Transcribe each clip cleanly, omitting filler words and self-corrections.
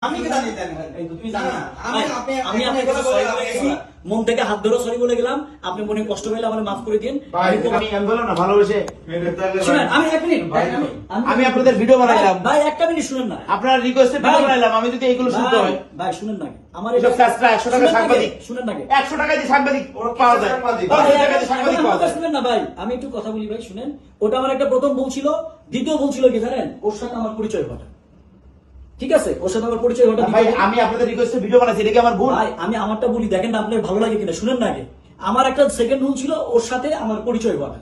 আমি কি জানি তুমি জানো না আমি আপনাকে সরি বলে গেছি, মন থেকে হাত ধরে সরি বলে গেলাম। আপনি মনে কষ্ট পেলে আমাকে মাফ করে দিন। আমি বললাম না ভালোবেসে শুনেন, আমি এক মিনিট আমি আপনাদের ভিডিও বানাইলাম ভাই, একটা মিনিট শুনেন না, আপনার রিকোয়েস্টে ভিডিও বানাইলাম। আমি যদি এইগুলো শুনতে হয় ভাই শুনেন না, আমার এটা ফ্যাসটা 100 টাকা সাংবাদিক শুনেন না, 100 টাকা দিয়ে সাংবাদিক পাওয়া যায়, 10 টাকা দিয়ে সাংবাদিক পাওয়া যায়। শুনেন না ভাই, আমি একটু কথা বলি ভাই, শুনেন। ওটা আমার একটা প্রথম ভুল ছিল, দ্বিতীয় ভুল ছিল কি জানেন? ওর সাথে আমার পরিচয় ঘটা, ঠিক আছে? ওর সাথে আমার পরিচয় ঘটা ভাই, আমি আপনাদের রিকোয়েস্টে ভিডিও বানাইছি, এটা কি আমার ভুল? ভাই আমি আমারটা বলি, দেখেন না আপনার ভালো লাগে কিনা, শুনেন না আগে। আমার একটা সেকেন্ড রুল ছিল ওর সাথে আমার পরিচয় ঘটা,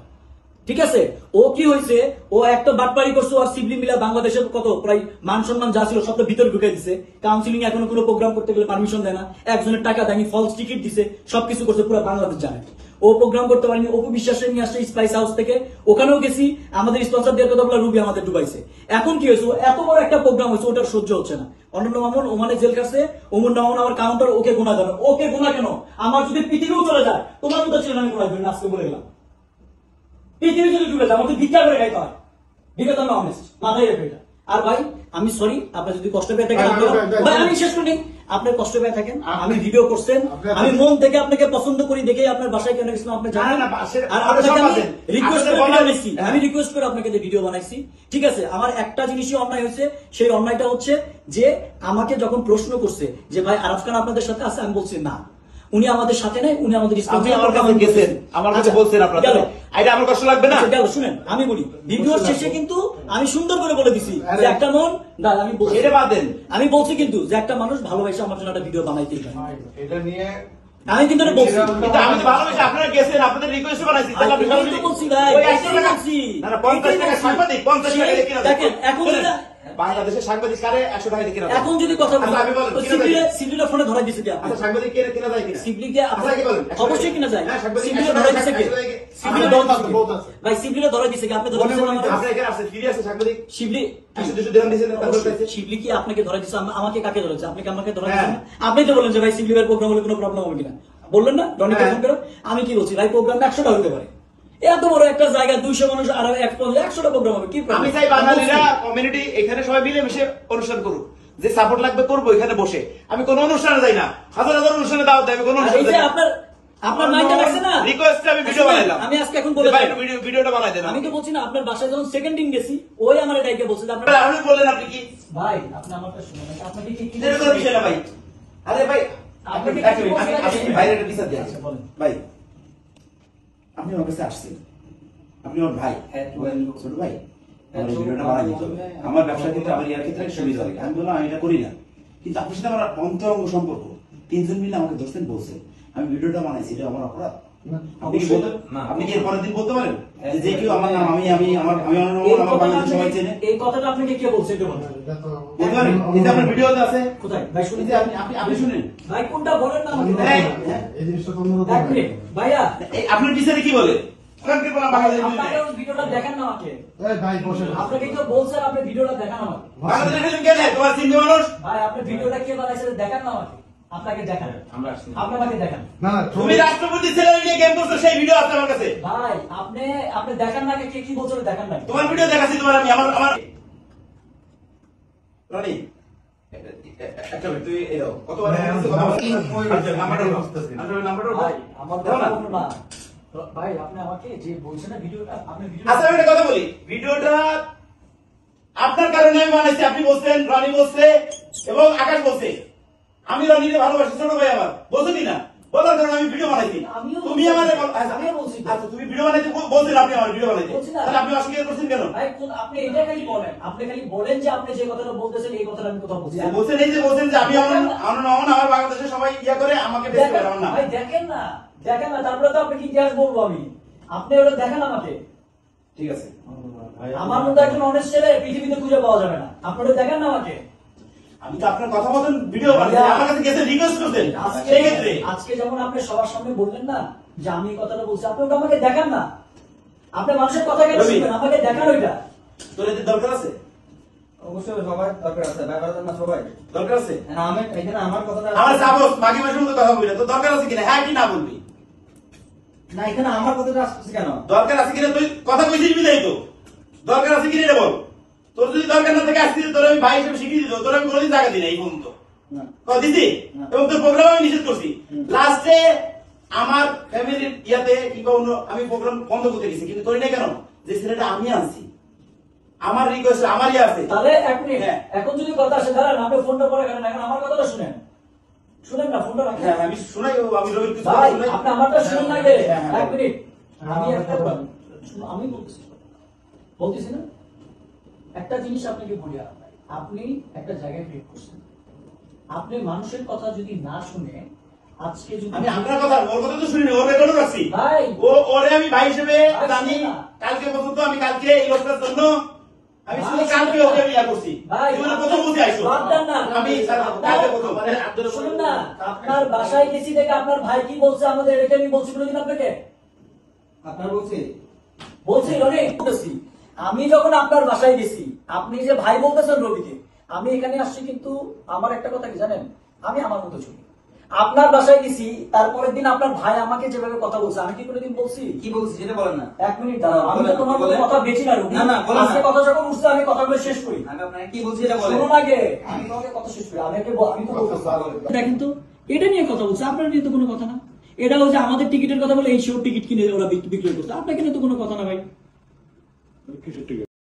ঠিক আছে? ও কি হয়েছে, ও একটা বাটপাড়ি করছে, আর সিবলি মিলা বাংলাদেশের কত প্রায় মান সম্মান যা ছিল সবটা ভিতরে ঢুকে দিছে। কাউন্সিলিং এখনো কোনো প্রোগ্রাম করতে গেলে পারমিশন দেয় না, একজনের টাকা দেয়নি, ফলস টিকিট দিছে, সবকিছু করছে, পুরো বাংলাদেশ জানে। ও প্রোগ্রাম করতে পারেনি, অপু বিশ্বাসের নিয়ে আসছে স্পাইস হাউস থেকে, ওখানেও গেছি, আমাদের স্পন্সর দেওয়ার কথা বলে রুবি আমাদের ডুবাইছে। এখন কি হয়েছে, এত বড় একটা প্রোগ্রাম হয়েছে, ওটার সহ্য হচ্ছে না। অনন্য মামুন ওমানে জেল কাছে, ওমর নামন আমার কাউন্টার, ওকে গোনা যাবে। ওকে গোনা কেন? আমার যদি পৃথিবীও চলে যায়, তোমার মতো ছিল আমি গোনা দেবেন, আজকে বলে গেলাম। পৃথিবী যদি ডুবে যায়, আমাকে ভিক্ষা করে খাইতে হয়, বিগত আমি অনেস্ট, মাথায় রেখে এটা। আর ভাই আমি সরি, আপনার যদি কষ্ট পেয়ে থাকেন, ভাই আমি শেষ করি, আপনার কষ্ট পেয়ে থাকেন, আমি ভিডিও করছেন, আমি মন থেকে আপনাকে পছন্দ করি দেখে আপনার বাসায় কেন গেছিলাম আপনি জানেন। আর আপনাকে আমি রিকোয়েস্ট করে বানাইছি, আমি রিকোয়েস্ট করে আপনাকে যে ভিডিও বানাইছি, ঠিক আছে? আমার একটা জিনিসই অন্যায় হয়েছে, সেই অন্যায়টা হচ্ছে যে আমাকে যখন প্রশ্ন করছে যে ভাই আরাফ খান আপনাদের সাথে আছে, আমি বলছি না, উনি আমাদের সাথে নাই, উনি আমাদের আপনি আমার কাছে গেছেন, আমার কাছে বলছেন আপনারা, এটা আমার কষ্ট লাগবে না? গেল, শুনেন আমি বলি, ভিডিওর শেষে কিন্তু আমি সুন্দর করে বলে দিছি যে একটা মন না, আমি বলছি এটা বাদ দেন, আমি বলছি কিন্তু যে একটা মানুষ ভালোবাসে আমার জন্য একটা ভিডিও বানাইতেই পারে, এটা নিয়ে আমি কিন্তু এটা বলছি। কিন্তু আমি তো ভালোবেসে আপনারা গেছেন, আপনাদের রিকোয়েস্ট বানাইছি, তাহলে আপনি আমি তো বলছি ভাই, ওই 100 এটাই টাকা বলছি। না, না 50 টাকা সাংবাদিক, 50 টাকা দিয়ে কিনা দেখেন এখন বাংলাদেশের সাংবাদিক কারে 100 টাকা দিয়ে কিনা এখন যদি কথা বলি, আচ্ছা, আমি বলেন, কিনা যায়? সিভিলের ফোনে ধরাই দিছে কি আপনি? আচ্ছা, সাংবাদিক কে কিনা যায় কিনা? সিভিলকে আচ্ছা, কি বলেন? অবশ্যই কিনা যায়, হ্যাঁ, সাংবাদিক সিভিলে 100 ধরাই টাকা, দিছে কি? 100 টাকা, সিভিলে বহুত ধরাই আছে, দিছে বহুত আছে। ভাই, সিভিলে ধরাই দিছে কি? আপনি ধরাই দিছেন আমার? আপনার এখানে আছে, ফিরে আছে সাংবাদিক, শিবলি 100-200 দিন দিয়েছেন, তারপর চাইছে শিবলি কি আপনাকে ধরা দিচ্ছে? আমাকে কাকে ধরেছে? আপনি কি আমাকে ধরা হ্যাঁ। দিচ্ছেন? আপনি তো বললেন যে ভাই সিবলির প্রোগ্রাম হলে কোনো প্রবলেম হবে কিনা, বললেন না রনিকে হ্যাঁ। ফোন করে? আমি কি বলছি ভাই, প্রোগ্রাম 100টা হতে পারে, এত বড় একটা জায়গা 200 মানুষ আর 100টা প্রোগ্রাম হবে, কি problem? আমি চাই বাঙালিরা কমিউনিটি এখানে সবাই মিলে মিশে অনুষ্ঠান করুক, যে সাপোর্ট লাগবে করবো এখানে বসে। আমি কোন অনুষ্ঠানে যাই না, হাজার হাজার অনুষ্ঠানে দাওয়াত দেয়, আমি কোন আর এই অনুষ্ঠানে যে যাই না। আপনার মাইন্ডটা লাগছে না, রিকোয়েস্টে আমি ভিডিও বানাইলাম, আমি আজকে এখন বলে ভাই দিই। একটু ভিডিওটা বানাই দেন। আমি তো বলছি না, আপনার বাসায় যখন সেকেন্ড দিন গেছি, ওই আমার এটাকে বলছে যে আপনার আপনি বললেন আপনি কি ভাই, আপনি আমারটা শুনুন, আপনাকে কি এটা তো বিষয় না ভাই। আরে ভাই আপনি আপনাকে এক মিনিট, আমি বাইরে একটা বিচার দিই। আচ্ছা, বলেন। ভাই আপনি আমার কাছে আসছেন, আপনি আমার ভাই, ছোট ভাই, আমার এই ভিডিওটা বানাই দিতে হবে। আমার ব্যবসা ক্ষেত্রে আমার ইয়ার ক্ষেত্রে সুবিধা লাগে, আমি বললাম আমি এটা করি না, কিন্তু আপনার সাথে আমার অন্তরঙ্গ সম্পর্ক, তিনজন মিলে আমাকে ধরছেন, বলছেন আমি ভিডিওটা বানাইছি, এটা আমার অপরাধ? আপনি কি বলতে, আপনি কি এর পরের দিন বলতে পারেন যে কেউ আমার নাম, আমার বাংলাদেশ সবাই চেনে, এই কথাটা আপনাকে কে বলছে একটু বলেন। বলতে পারেন? এই যে আপনার ভিডিওতে আছে, কোথায় ভাই শুনি, এই যে আপনি শুনেন ভাই কোনটা বলেন না আমাকে। এই জিনিসটা তো অন্যরকম। এক মিনিট ভাইয়া, এই আপনার বিচারে কি বলে? ওখানকে বলা বাংলাদেশ আপনাকে ওই ভিডিওটা দেখান না আমাকে, এই ভাই বসেন। আপনাকে কেউ বলছে আপনি ভিডিওটা দেখান আমাকে। বাংলাদেশ ফিল্ম কে নেয়? তোমার চিন্তা মানুষ ভাই আপনি ভিডিওটা কে বানাইছে দেখান না আমাকে, আপনাকে দেখান, আমরা আসছি। আপনি আমাকে দেখান। না না, তুমি রাষ্ট্রপতি ছেলে নিয়ে গেম করছো, সেই ভিডিও আছে আমার কাছে। ভাই আপনি দেখান না, কে কি বলছে দেখান না। তোমার ভিডিও দেখাচ্ছি তোমার, আমি আমার রনি একটা মিনিট, তুই এই দাও কতবার নাম্বারটা ভাই আমার দেখা কোনো না ভাই, আপনি আমাকে যে বলছেন না ভিডিওটা, আপনি ভিডিও আচ্ছা আমি একটা কথা বলি, ভিডিওটা আপনার কারণে আমি বানাইছি, আপনি বলছেন, রনি বলছে এবং আকাশ বলছে আমি রনিকে ভালোবাসি, ছোট ভাই আমার, বলছেন না? বলার কারণে আমি ভিডিও বানাইছি। তুমি আমাদের আমিও বলছি তো। আচ্ছা তুমি ভিডিও বানাইতে বলছেন, আপনি আমার ভিডিও বানাইতে, বলছি না। তাহলে আপনি অস্বীকার করছেন কেন? ভাই আপনি এটা খালি বলেন, আপনি খালি বলেন যে আপনি যে কথাটা বলতেছেন এই কথাটা আমি কোথাও বলছি। বলছেন এই যে বলছেন যে আমি আমার বাংলাদেশে সবাই ইয়া করে আমাকে বেশ করে আমার না। ভাই দেখেন না, তারপরে তো আপনি কি ইতিহাস বলবো আমি, আপনি ওটা দেখেন আমাকে। ঠিক আছে, আমার মধ্যে একজন অনেস্ট ছেলে পৃথিবীতে খুঁজে পাওয়া যাবে না, আপনি ওটা দেখেন না আমাকে। আমি তো আপনার কথা মতন ভিডিও বানাইছি, আমার কাছে গেছে রিকোয়েস্ট করতেন, সেই ক্ষেত্রে আজকে যেমন আপনি সবার সামনে বললেন না যে আমি এই কথাটা বলছি, আপনি ওটা আমাকে দেখান না, আপনি মানুষের কথা কেন শুনবেন, আমাকে দেখান ওইটা। তোর এতে দরকার আছে? অবশ্যই সবাই দরকার আছে, ব্যাপার না সবাই দরকার আছে? না, আমি এখানে আমার কথাটা আমার সাপোজ বাকি মাসের মতো কথা বলি না, তো দরকার আছে কিনা হ্যাঁ কি না বলবি? না, এখানে আমার কথাটা আসছে কেন? দরকার আছে কিনা তুই কথা কইছিস বিদায় তো, দরকার আছে কিনা এটা বল। তোর যদি দরকার না থাকে আসতে তোর আমি ভাই হিসেবে শিখিয়ে দিত, তোর আমি কোনোদিন টাকা দিই না এই পর্যন্ত দিদি, এবং তোর প্রোগ্রাম আমি নিষেধ করছি। লাস্টে আমার ফ্যামিলির ইয়াতে কিংবা অন্য আমি প্রোগ্রাম বন্ধ করতে গেছি, কিন্তু করি না কেন? যে ছেলেটা আমি আনছি, আমার রিকোয়েস্ট আমার ইয়ে আছে। তাহলে এক মিনিট, হ্যাঁ। এখন যদি কথা আসে দাঁড়ান, আপনি ফোনটা পরে করেন, এখন আমার কথাটা শুনেন। শুনেন না, ফোনটা রাখেন। হ্যাঁ আমি শোনাই, আমি রবির কিছু ভাই শুনাই। আপনি আমারটা শুনেন না গে? হ্যাঁ, হ্যাঁ। এক মিনিট, আমি আমি বলতেছি না, একটা জিনিস আপনাকে বলি, আপনি একটা জায়গায় ক্রিয়েট করছেন, আপনি মানুষের কথা যদি না শুনে আজকে যদি আমি আপনার কথা, ওর কথা তো শুনিনি, ওর রেকর্ডও রাখছি। ভাই ওরে আমি ভাই হিসেবে ভাই, জানি। শুনুন না। কালকে পর্যন্ত আমি কালকে এই লোকটার জন্য আমি শুধু ভাই, কালকে শুনুন ওকে না। ইয়া করছি। ভাই, জীবনে প্রথম বুঝে আইসো। বাদ দেন না। আমি কালকে প্রথম মানে শুনুন না, আপনার বাসায় গেছি দেখে আপনার ভাই কি বলছে আমাদের, এটা আমি বলছি কোনোদিন আপনাকে? আপনার বলছি বলছি রনি, বলতেছি আমি যখন আপনার বাসায় গেছি, আপনি যে ভাই বলতেছেন রবিকে, আমি এখানে আসছি কিন্তু আমার একটা কথা কি জানেন, আমি আমার মতো চলি। আপনার বাসায় গেছি, তারপরের দিন আপনার ভাই আমাকে যেভাবে কথা বলছে, আমি কি কোনোদিন বলছি? কি বলছি সেটা বলেন না। এক মিনিট দাঁড়াও, আমি তো তোমার মতো বলেন। কথা বেছি না রবি। না, না, বলেন না। আজকে কথা যখন উঠছে আমি কথাগুলো শেষ করি। আমি আপনাকে কি বলছি এটা বলেন। শোনো আগে, আমি তোমাকে কথা শেষ করি। আমি তো বলতেছি। দেখেন তো, এটা নিয়ে কথা বলছে, আপনার নিয়ে তো কোনো কথা না। এটা হচ্ছে আমাদের টিকিটের কথা বলে এই শোর টিকিট কিনে ওরা বিক্রি করছে, আপনাকে নিয়ে তো কোনো কথা না ভাই।